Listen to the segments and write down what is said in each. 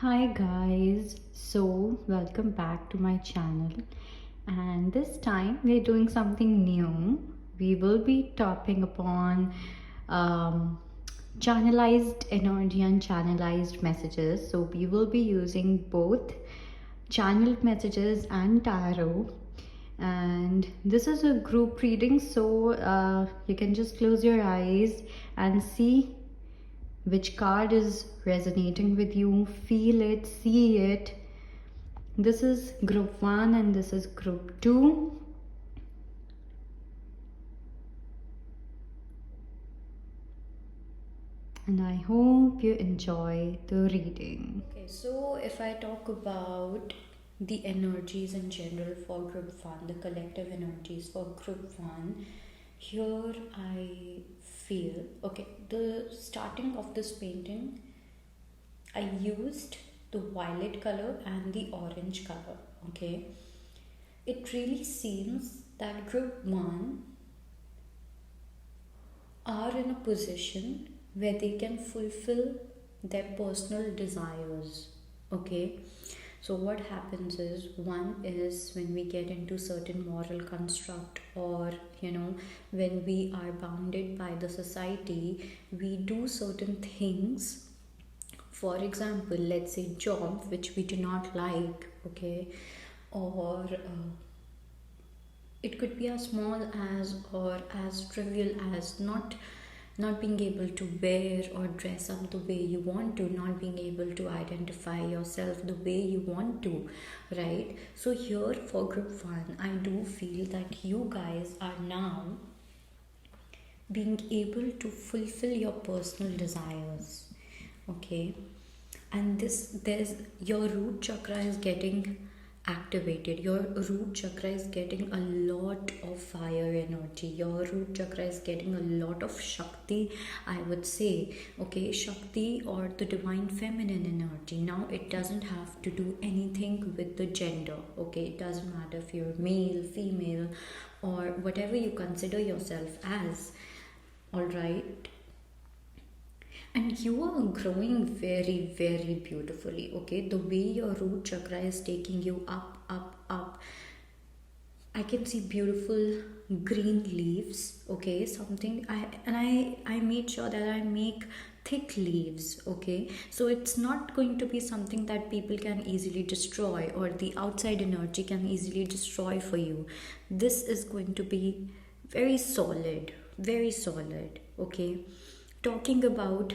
Hi guys, so welcome back to my channel, and this time we're doing something new. We will be topping upon um, channelized energy and channelized messages. So we will be using both channeled messages and tarot, and this is a group reading, so you can just close your eyes and see which card is resonating with you. Feel it, see it. This is group 1 and this is group 2. And I hope you enjoy the reading. Okay, so if I talk about the energies in general for group 1, the collective energies for group 1, here I feel okay, the starting of this painting I used the violet color and the orange color. Okay, it really seems that group 1 are in a position where they can fulfill their personal desires. Okay, so what happens is, one is when we get into certain moral construct, or when we are bounded by the society, we do certain things. For example, let's say job which we do not like. Okay, or it could be as small as or as trivial as not being able to wear or dress up the way you want to, not being able to identify yourself the way you want to, right? So here for group 1, I do feel that you guys are now being able to fulfill your personal desires. Okay, and this there's your root chakra is getting activated. Your root chakra is getting a lot of fire energy. Your root chakra is getting a lot of shakti, I would say. Okay, shakti or the divine feminine energy. Now it doesn't have to do anything with the gender. Okay, it doesn't matter if you're male, female, or whatever you consider yourself as. All right, and you are growing very, very beautifully. Okay, the way your root chakra is taking you up, up, up. I can see beautiful green leaves. Okay, something I made sure that I make thick leaves. Okay, so it's not going to be something that people can easily destroy, or the outside energy can easily destroy for you. This is going to be very solid, very solid. Okay, talking about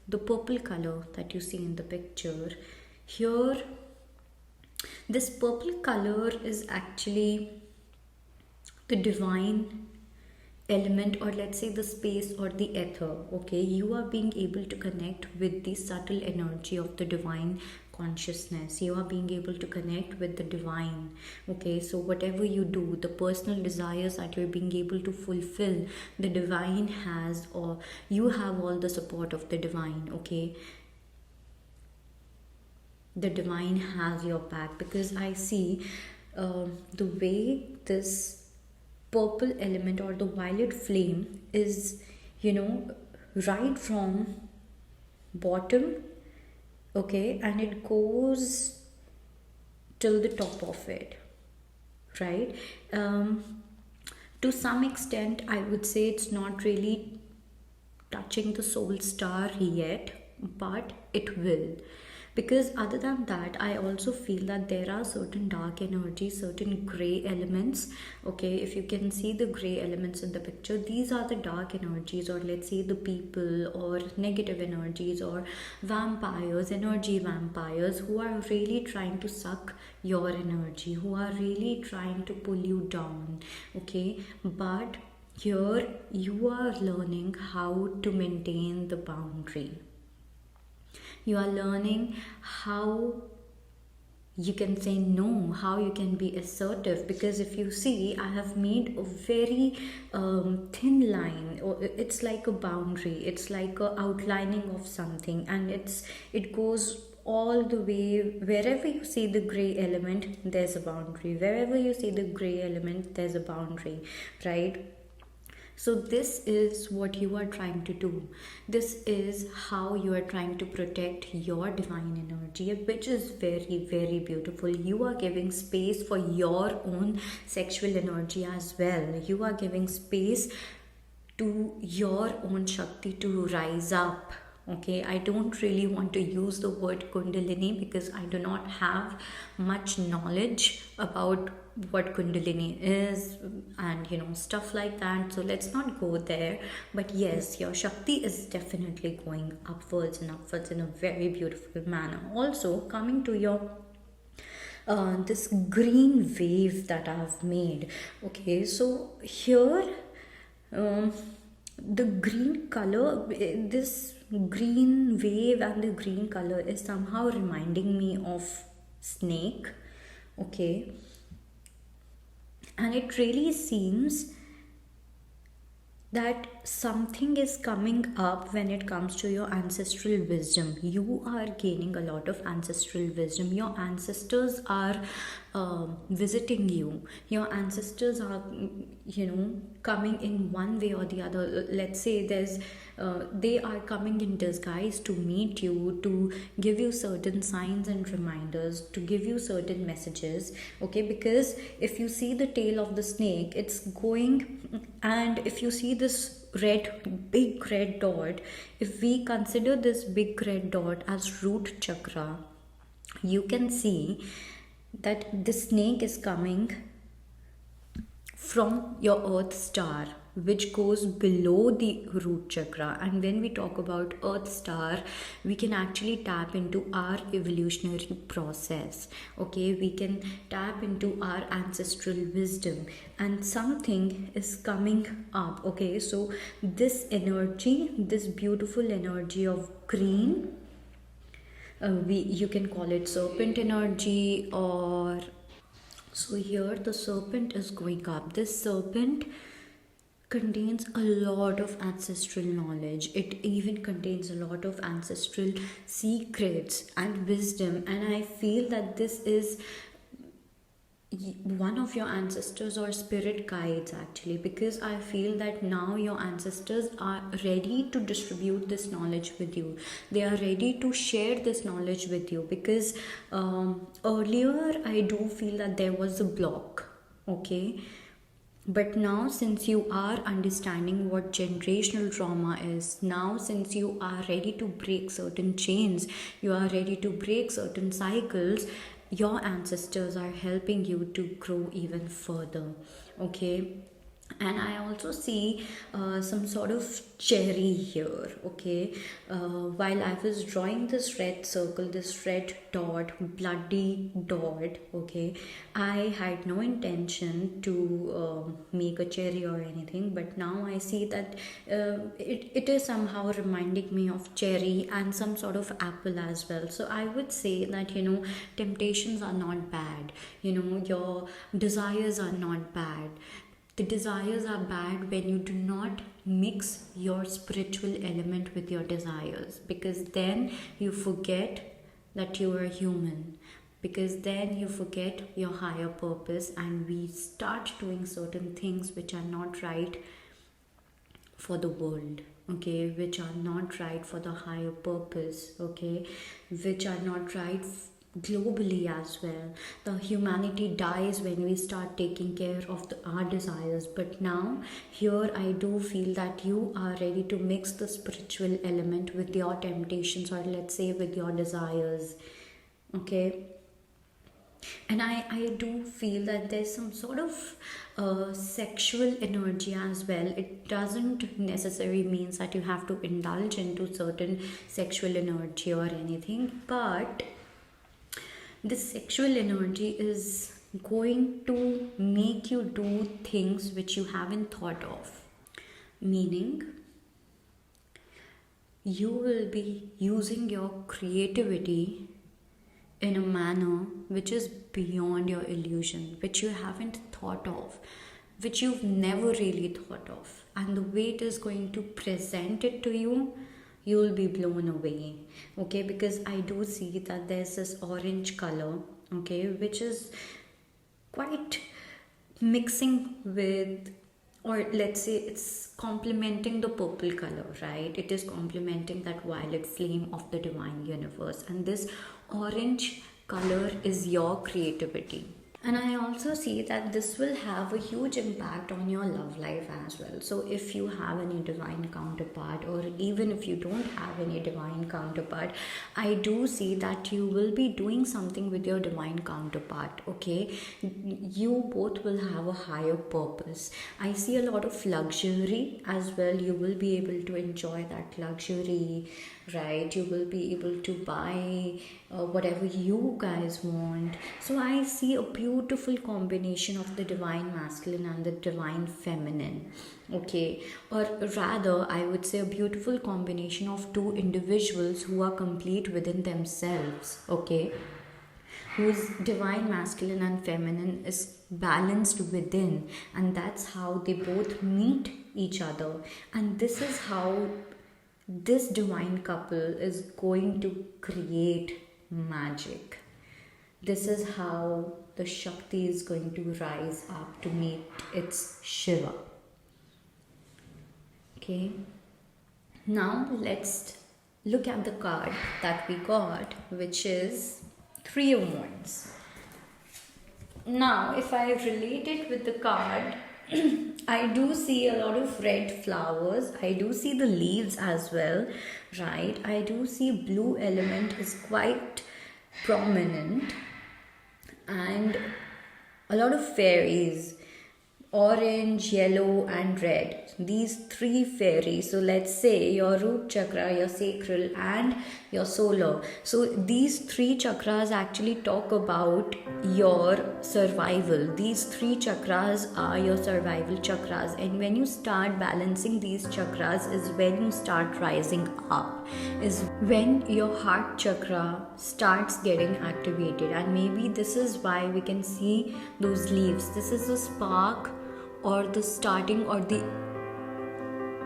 the purple color that you see in the picture here, this purple color is actually the divine element, or let's say the space or the ether. Okay, you are being able to connect with the subtle energy of the divine consciousness. You are being able to connect with the divine. Okay, so whatever you do, the personal desires that you're being able to fulfill, the divine has, or you have all the support of the divine. Okay, the divine has your back, because I see the way this purple element or the violet flame is, right from bottom. Okay, and it goes till the top of it, right? To some extent, I would say it's not really touching the soul star yet, but it will. Because other than that, I also feel that there are certain dark energies, certain gray elements. Okay, if you can see the gray elements in the picture, these are the dark energies, or let's say the people, or negative energies, or vampires, energy vampires, who are really trying to suck your energy, who are really trying to pull you down. Okay, but here you are learning how to maintain the boundary. You are learning how you can say no, how you can be assertive. Because if you see, I have made a very thin line, or it's like a boundary, it's like a outlining of something, and it goes all the way. Wherever you see the gray element, there's a boundary. Wherever you see the gray element, there's a boundary, right? So this is what you are trying to do. This is how you are trying to protect your divine energy, which is very, very beautiful. You are giving space for your own sexual energy as well. You are giving space to your own Shakti to rise up. Okay, I don't really want to use the word Kundalini because I do not have much knowledge about what Kundalini is and stuff like that. So let's not go there. But yes, your Shakti is definitely going upwards and upwards in a very beautiful manner. Also, coming to your this green wave that I've made. Okay, so here um, the green color, this green wave and the green color is somehow reminding me of snake. Okay, and it really seems that something is coming up when it comes to your ancestral wisdom. You are gaining a lot of ancestral wisdom. Your ancestors are visiting you. Your ancestors are coming in one way or the other. Let's say they are coming in disguise to meet you, to give you certain signs and reminders, to give you certain messages. Okay, because if you see the tail of the snake, it's going, and if you see this big red dot, if we consider this big red dot as root chakra, you can see that the snake is coming from your earth star, which goes below the root chakra. And when we talk about earth star, we can actually tap into our evolutionary process. Okay, we can tap into our ancestral wisdom, and something is coming up. Okay, so this energy, this beautiful energy of green, you can call it serpent energy, or so here the serpent is going up. This serpent contains a lot of ancestral knowledge. It even contains a lot of ancestral secrets and wisdom, and I feel that this is one of your ancestors or spirit guides, actually, because I feel that now your ancestors are ready to distribute this knowledge with you. They are ready to share this knowledge with you, because earlier I do feel that there was a block. Okay, but now, since you are understanding what generational trauma is, now since you are ready to break certain chains, you are ready to break certain cycles, your ancestors are helping you to grow even further. Okay, and I also see some sort of cherry here. Okay, while I was drawing this red circle, this red dot, bloody dot, okay, I had no intention to make a cherry or anything, but now I see that it is somehow reminding me of cherry and some sort of apple as well. So I would say that temptations are not bad, your desires are not bad. The desires are bad when you do not mix your spiritual element with your desires, because then you forget that you are human, because then you forget your higher purpose, and we start doing certain things which are not right for the world. Okay, which are not right for the higher purpose. Okay, which are not right globally as well. The humanity dies when we start taking care of our desires. But now here I do feel that you are ready to mix the spiritual element with your temptations, or let's say with your desires. Okay, and I do feel that there's some sort of sexual energy as well. It doesn't necessarily means that you have to indulge into certain sexual energy or anything, but this sexual energy is going to make you do things which you haven't thought of. Meaning, you will be using your creativity in a manner which is beyond your illusion, which you haven't thought of, which you've never really thought of. And the way it is going to present it to you, you will be blown away. Okay, because I do see that there's this orange color, okay, which is quite mixing with or let's say it's complementing the purple color, right? It is complementing that violet flame of the divine universe, and this orange color is your creativity. And I also see that this will have a huge impact on your love life as well. So, if you have any divine counterpart, or even if you don't have any divine counterpart, I do see that you will be doing something with your divine counterpart, okay? You both will have a higher purpose. I see a lot of luxury as well. You will be able to enjoy that luxury, right? You will be able to buy whatever you guys want. So I see a beautiful combination of the divine masculine and the divine feminine, okay? Or rather, I would say a beautiful combination of two individuals who are complete within themselves, okay? Whose divine masculine and feminine is balanced within, and that's how they both meet each other. And this is how this divine couple is going to create magic. This is how the Shakti is going to rise up to meet its Shiva. Okay, now let's look at the card that we got, which is Three of Wands. Now, if I relate it with the card, I do see a lot of red flowers. I do see the leaves as well, right? I do see blue element is quite prominent, and a lot of fairies, orange, yellow and red. These three fairies, so let's say your root chakra, your sacral and your solar. So these three chakras actually talk about your survival. These three chakras are your survival chakras, and when you start balancing these chakras is when you start rising up, is when your heart chakra starts getting activated. And maybe this is why we can see those leaves. This is a spark or the starting or the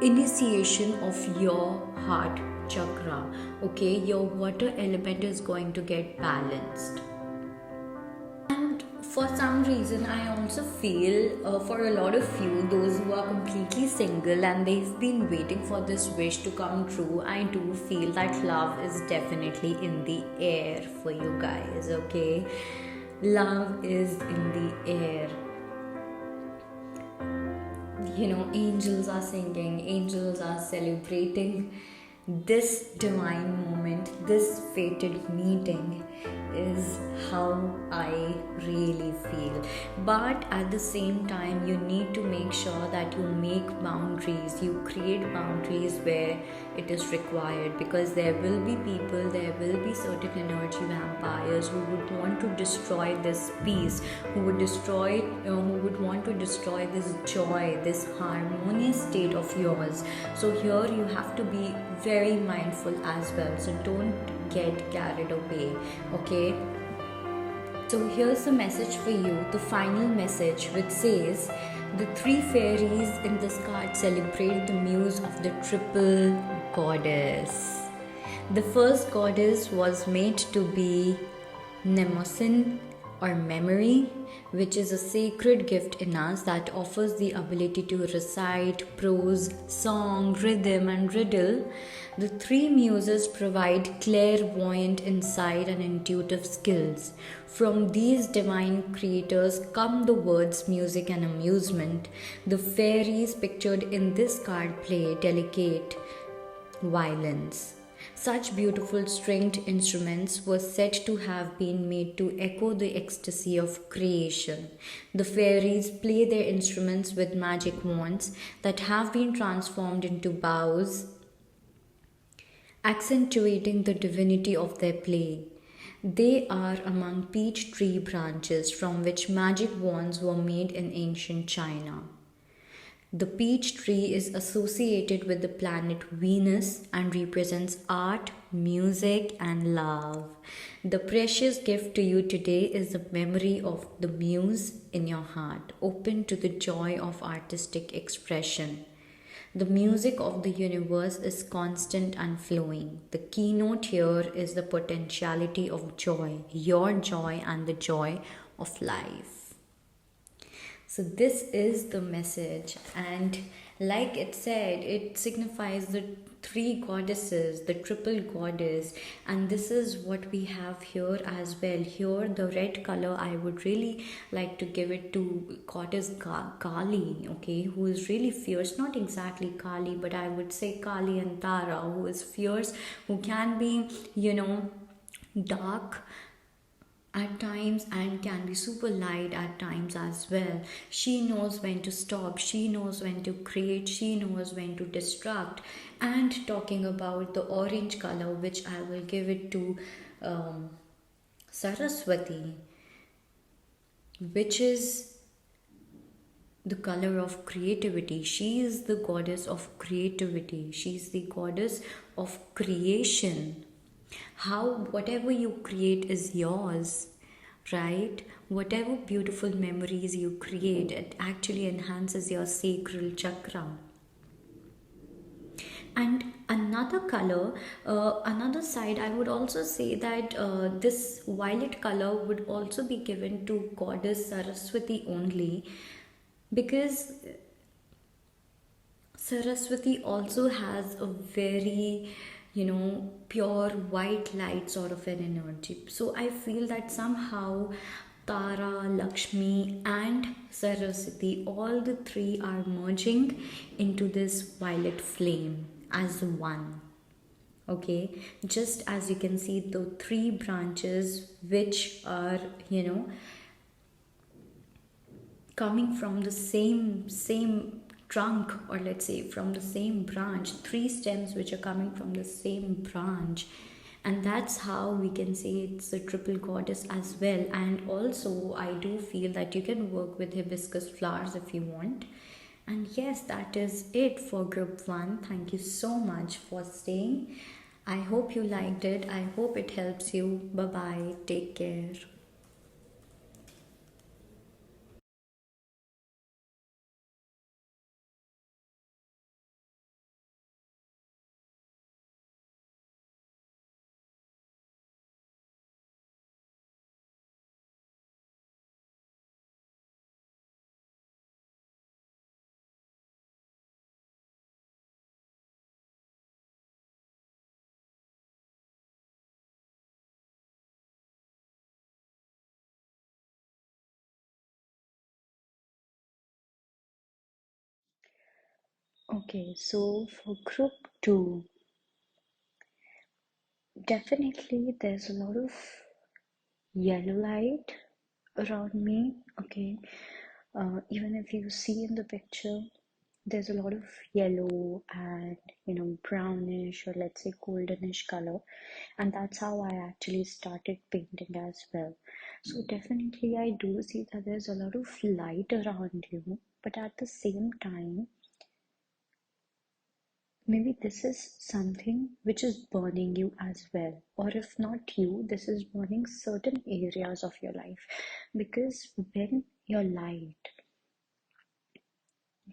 initiation of your heart chakra, okay? Your water element is going to get balanced. And for some reason, I also feel for a lot of you, those who are completely single and they've been waiting for this wish to come true, I do feel that love is definitely in the air for you guys, okay? Love is in the air. You know, angels are singing, angels are celebrating this divine moment, this fated meeting is how I really feel. But at the same time, you need to make sure that you make boundaries, you create boundaries where it is required, because there will be people, there will be certain energy vampires who would want to destroy this peace, who would want to destroy this joy, this harmonious state of yours. So here you have to be very mindful as well, so don't get carried away, okay? So here's the message for you, the final message, which says the three fairies in this card celebrate the muse of the triple goddess. The first goddess was made to be Mnemosyne, or memory, which is a sacred gift in us that offers the ability to recite prose, song, rhythm and riddle. The three muses provide clairvoyant insight and intuitive skills. From these divine creators come the words music and amusement. The fairies pictured in this card play delicate violins. Such beautiful stringed instruments were said to have been made to echo the ecstasy of creation. The fairies play their instruments with magic wands that have been transformed into bows, accentuating the divinity of their play. They are among peach tree branches from which magic wands were made in ancient China. The peach tree is associated with the planet Venus and represents art, music, and love. The precious gift to you today is the memory of the muse in your heart, open to the joy of artistic expression. The music of the universe is constant and flowing. The keynote here is the potentiality of joy, your joy and the joy of life. So, this is the message, and like it said, it signifies the three goddesses, the triple goddess, and this is what we have here as well. Here, the red color, I would really like to give it to goddess Kali, okay, who is really fierce, not exactly Kali, but I would say Kali and Tara, who is fierce, who can be, dark at times and can be super light at times as well. She knows when to stop, she knows when to create, she knows when to destruct. And talking about the orange color, which I will give it to um, Saraswati, which is the color of creativity. She is the goddess of creativity, she's the goddess of creation. How whatever you create is yours, right? Whatever beautiful memories you create, it actually enhances your sacral chakra. And another color, another side, I would also say that this violet color would also be given to goddess Saraswati only, because Saraswati also has a very, pure white light sort of an energy. So I feel that somehow Tara, Lakshmi, and Saraswati, all the three are merging into this violet flame as one. Okay, just as you can see, the three branches which are, coming from the same trunk, or let's say from the same branch, three stems which are coming from the same branch. And that's how we can say it's a triple goddess as well. And also I do feel that you can work with hibiscus flowers if you want. And yes, that is it for group 1. Thank you so much for staying. I hope you liked it. I hope it helps you. Bye bye, take care. Okay, so for group 2, definitely there's a lot of yellow light around me. Okay, even if you see in the picture, there's a lot of yellow and brownish, or let's say goldenish color, and that's how I actually started painting as well. So definitely I do see that there's a lot of light around you, but at the same time, maybe this is something which is burning you as well, or if not you, this is burning certain areas of your life. Because when your light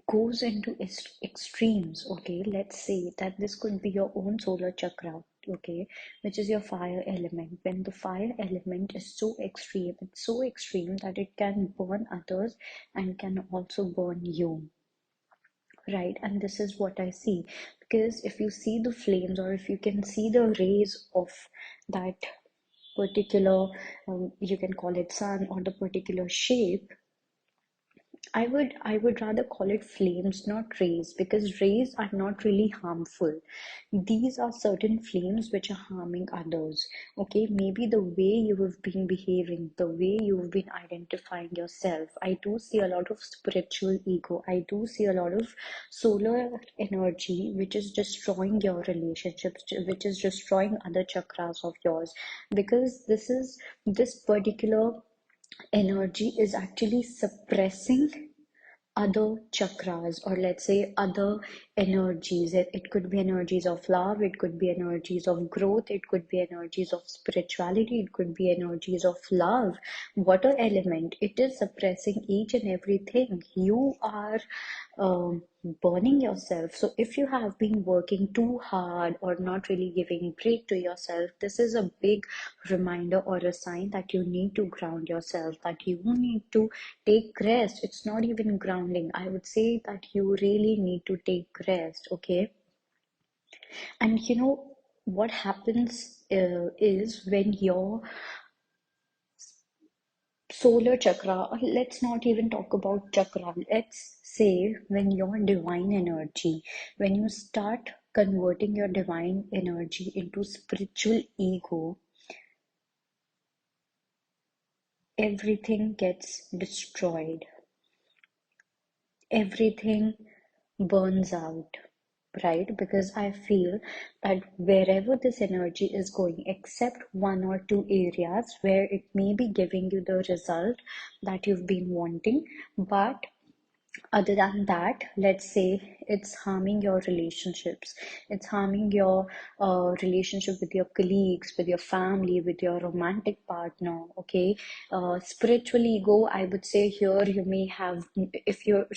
goes into extremes, okay, let's say that this could be your own solar chakra, okay, which is your fire element. When the fire element is so extreme, it's so extreme that it can burn others and can also burn you, right? And this is what I see, because if you see the flames, or if you can see the rays of that particular, you can call it sun, or the particular shape, I would rather call it flames, not rays, because rays are not really harmful. These are certain flames which are harming others. Okay, maybe the way you have been behaving, the way you've been identifying yourself. I do see a lot of spiritual ego. I do see a lot of solar energy which is destroying your relationships, which is destroying other chakras of yours. Because this particular energy is actually suppressing other chakras, or let's say other energies. It could be energies of love, it could be energies of growth, it could be energies of spirituality, it could be energies of love. Water element, it is suppressing each and everything. You are burning yourself. So if you have been working too hard or not really giving break to yourself, this is a big reminder or a sign that you need to ground yourself, that you need to take rest. It's not even grounding. I would say that you really need to take rest, okay? And what happens is when your solar chakra, or let's not even talk about chakra, let's say when your divine energy, when you start converting your divine energy into spiritual ego, everything gets destroyed, everything burns out, right? Because I feel that wherever this energy is going, except one or two areas where it may be giving you the result that you've been wanting, but other than that, let's say it's harming your relationships, it's harming your relationship with your colleagues, with your family, with your romantic partner, okay? Spiritual ego, I would say here you may have, if you're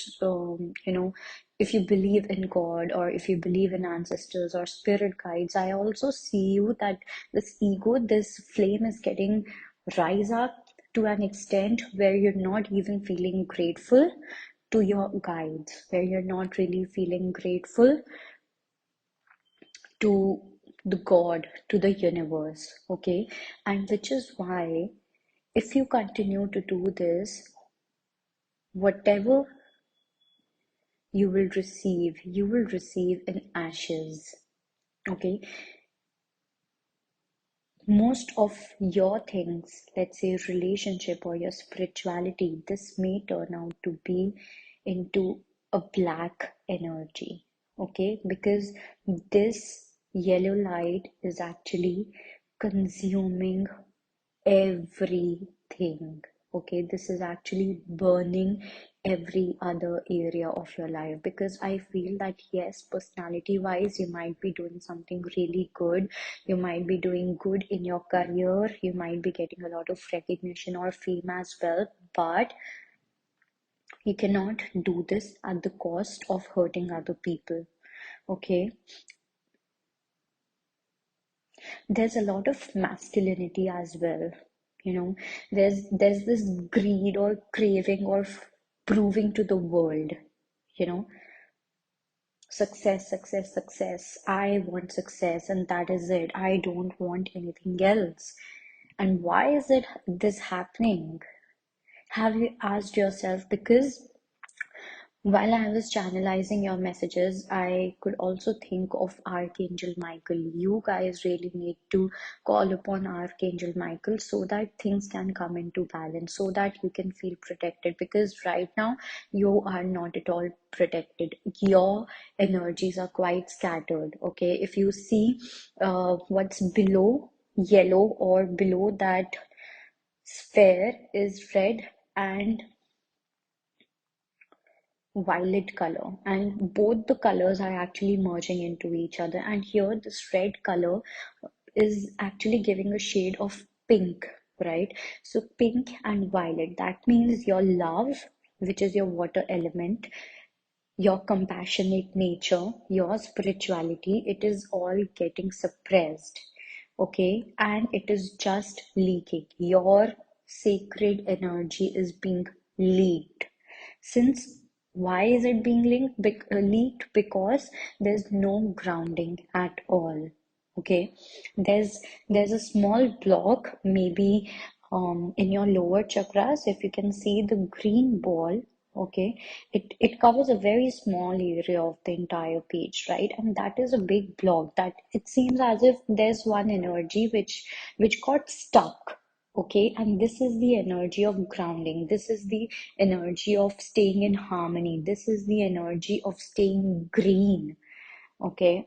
if you believe in God or if you believe in ancestors or spirit guides, I also see you that this ego, this flame is getting rise up to an extent where you're not even feeling grateful to your guides, where you're not really feeling grateful to the God, to the universe, okay? And which is why, if you continue to do this, whatever you will receive in ashes, okay? Most of your things, let's say relationship or your spirituality, this may turn out to be into a black energy, okay? Because this yellow light is actually consuming everything, okay? This is actually burning every other area of your life, because I feel that yes, personality wise you might be doing something really good, you might be doing good in your career, you might be getting a lot of recognition or fame as well, but you cannot do this at the cost of hurting other people, okay? There's a lot of masculinity as well, you know. There's this greed or craving or proving to the world, you know, success, success, success. I want success and that is it. I don't want anything else. And why is it this happening? Have you asked yourself? Because while I was channelizing your messages, I could also think of Archangel Michael. You guys really need to call upon Archangel Michael so that things can come into balance, so that you can feel protected. Because right now, you are not at all protected. Your energies are quite scattered. Okay, if you see what's below yellow or below that sphere is red and violet color, and both the colors are actually merging into each other, and here this red color is actually giving a shade of pink, right? So pink and violet, that means your love, which is your water element, your compassionate nature, your spirituality, it is all getting suppressed, okay? And it is just leaking. Your sacred energy is being leaked. Since why is it being leaked? Because there's no grounding at all. Okay, there's a small block, maybe in your lower chakras. If you can see the green ball, okay, it covers a very small area of the entire page, right? And that is a big block that it seems as if there's one energy which got stuck. Okay, and this is the energy of grounding. This is the energy of staying in harmony. This is the energy of staying green. Okay,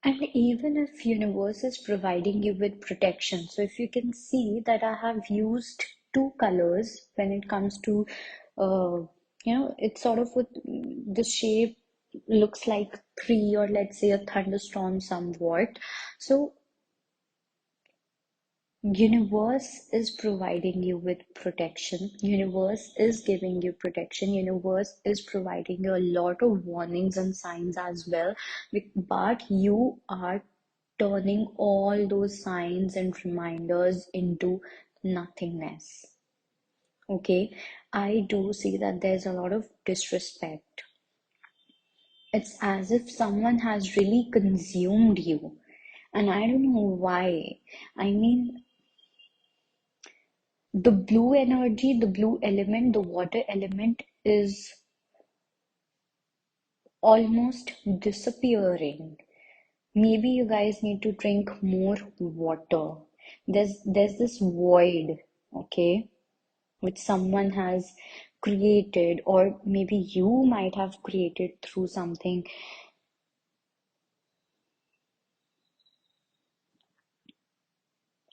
and even if universe is providing you with protection, so if you can see that I have used two colors when it comes to, uh, it's sort of what the shape looks like three, or let's say a thunderstorm somewhat. So universe is providing you with protection, universe is giving you protection, universe is providing you a lot of warnings and signs as well, but you are turning all those signs and reminders into nothingness. Okay, I do see that there's a lot of disrespect. It's as if someone has really consumed you, and I don't know why. I mean, the blue energy, the blue element, the water element is almost disappearing. Maybe you guys need to drink more water. There's this void, okay, which someone has created, or maybe you might have created through something.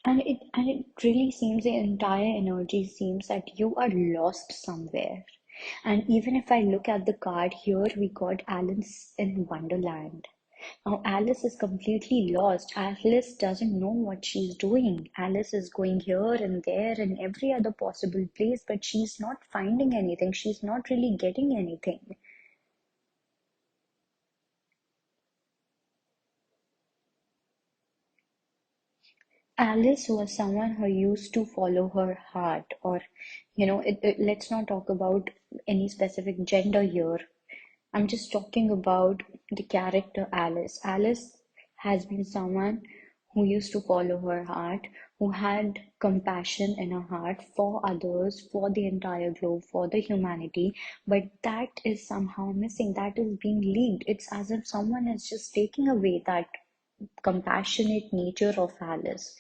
And it really seems, the entire energy seems that you are lost somewhere. And even if I look at the card here, we got Alice in Wonderland. Now Alice is completely lost. Alice doesn't know what she's doing. Alice is going here and there and every other possible place, but she's not finding anything. She's not really getting anything. Alice was someone who used to follow her heart, or, let's not talk about any specific gender here. I'm just talking about the character Alice. Alice has been someone who used to follow her heart, who had compassion in her heart for others, for the entire globe, for the humanity, but that is somehow missing. That is being leaked. It's as if someone is just taking away that compassionate nature of Alice.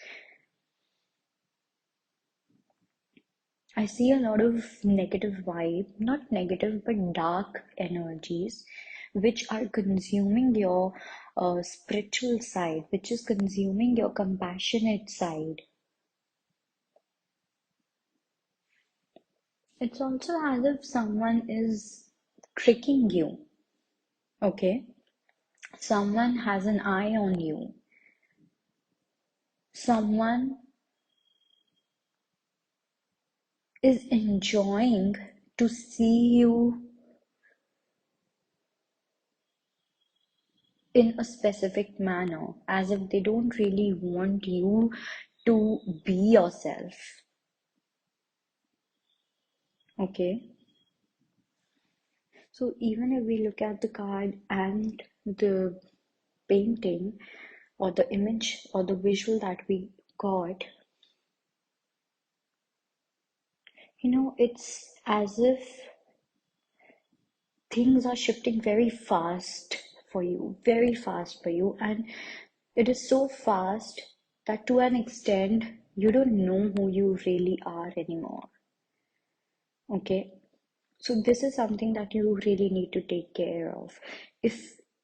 I see a lot of negative vibe, not negative, but dark energies, which are consuming your spiritual side, which is consuming your compassionate side. It's also as if someone is tricking you, okay? Someone has an eye on you. Someone is enjoying to see you in a specific manner, as if they don't really want you to be yourself. Okay, so even if we look at the card and the painting, or the image or the visual that we got, it's as if things are shifting very fast for you, and it is so fast that to an extent you don't know who you really are anymore. Okay, so this is something that you really need to take care of.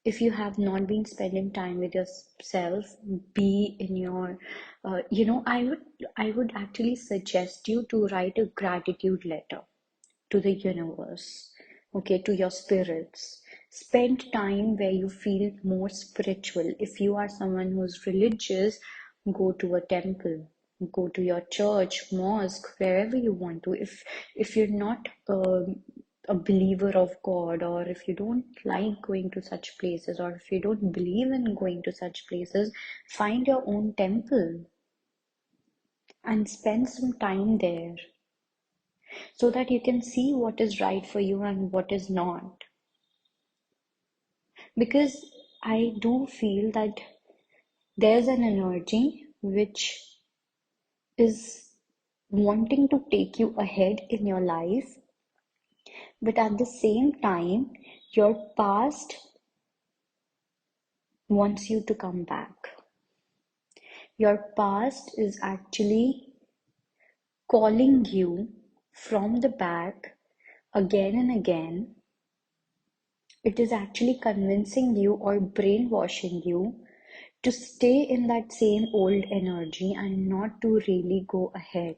If you have not been spending time with yourself, be in your, I would actually suggest you to write a gratitude letter to the universe, okay, to your spirits. Spend time where you feel more spiritual. If you are someone who's religious, go to a temple, go to your church, mosque, wherever you want to. If you're not a believer of God, or if you don't like going to such places, or if you don't believe in going to such places, find your own temple and spend some time there, so that you can see what is right for you and what is not. Because I do feel that there's an energy which is wanting to take you ahead in your life, but at the same time, your past wants you to come back. Your past is actually calling you from the back again and again. It is actually convincing you or brainwashing you to stay in that same old energy and not to really go ahead.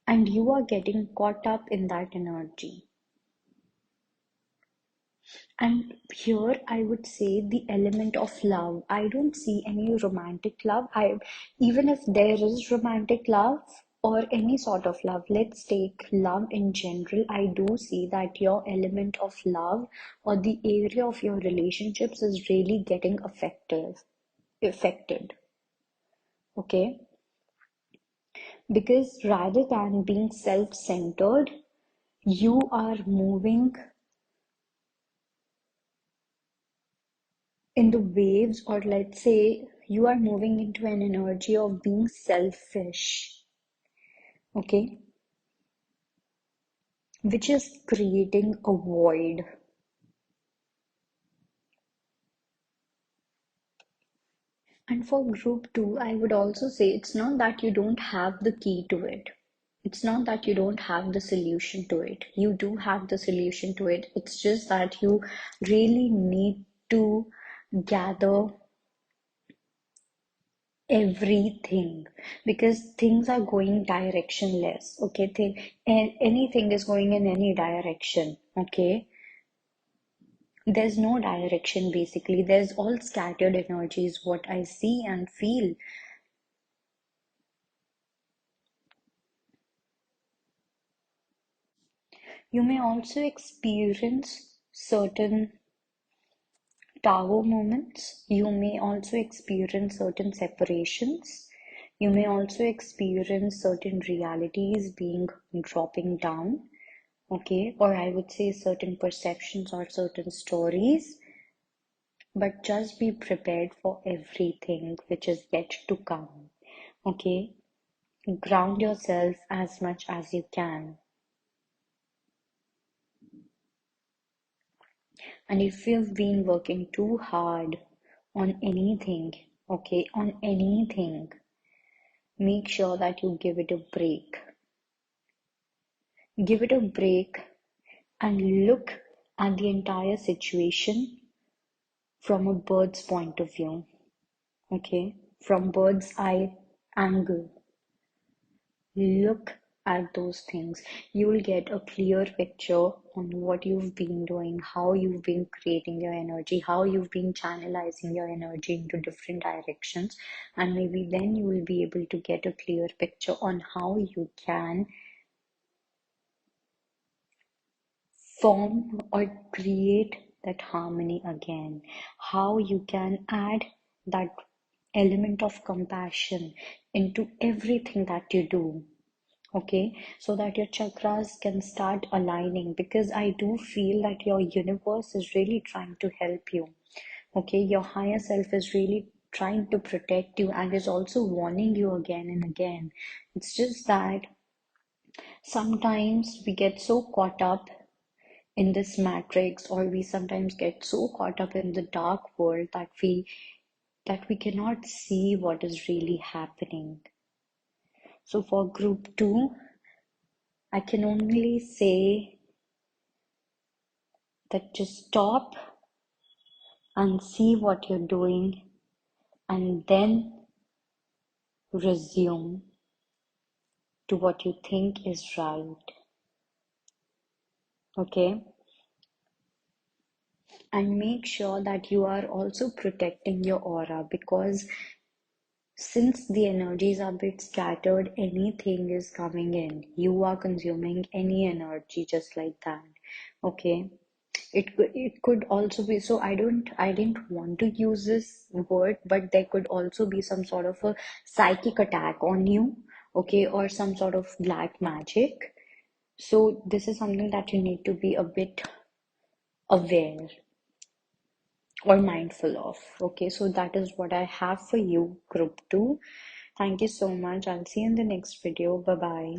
and you are getting caught up in that energy. And here I would say the element of love. I don't see any romantic love. Even if there is romantic love or any sort of love, let's take love in general. I do see that your element of love or the area of your relationships is really getting affected. Okay? Because rather than being self-centered, you are moving in the waves, or let's say you are moving into an energy of being selfish, okay, which is creating a void. And for group two, I would also say it's not that you don't have the key to it. It's not that you don't have the solution to it. You do have the solution to it. It's just that you really need to gather everything, because things are going directionless. Okay, anything is going in any direction. Okay, there's no direction. Basically, there's all scattered energies, what I see and feel. You may also experience certain tower moments. You may also experience certain separations. You may also experience certain realities being dropping down. Okay, or I would say certain perceptions or certain stories, but just be prepared for everything which is yet to come. Okay, ground yourself as much as you can. And if you've been working too hard on anything, okay, on anything, make sure that you give it a break. Give it a break and look at the entire situation from a bird's point of view. Okay, from bird's eye angle, look at those things. You will get a clear picture on what you've been doing, how you've been creating your energy, how you've been channelizing your energy into different directions, and maybe then you will be able to get a clear picture on how you can form or create that harmony again, how you can add that element of compassion into everything that you do. Okay, so that your chakras can start aligning, because I do feel that your universe is really trying to help you. Okay, your higher self is really trying to protect you and is also warning you again and again. It's just that sometimes we get so caught up in this matrix, or we sometimes get so caught up in the dark world that we cannot see what is really happening. So for group 2, I can only say that just stop and see what you're doing, and then resume to what you think is right. Okay, and make sure that you are also protecting your aura, because since the energies are a bit scattered, anything is coming in. You are consuming any energy just like that. Okay. It could also be, so I didn't want to use this word, but there could also be some sort of a psychic attack on you, okay, or some sort of black magic. So this is something that you need to be a bit aware or mindful of. Okay, so that is what I have for you, group 2. Thank you so much. I'll see you in the next video. Bye bye.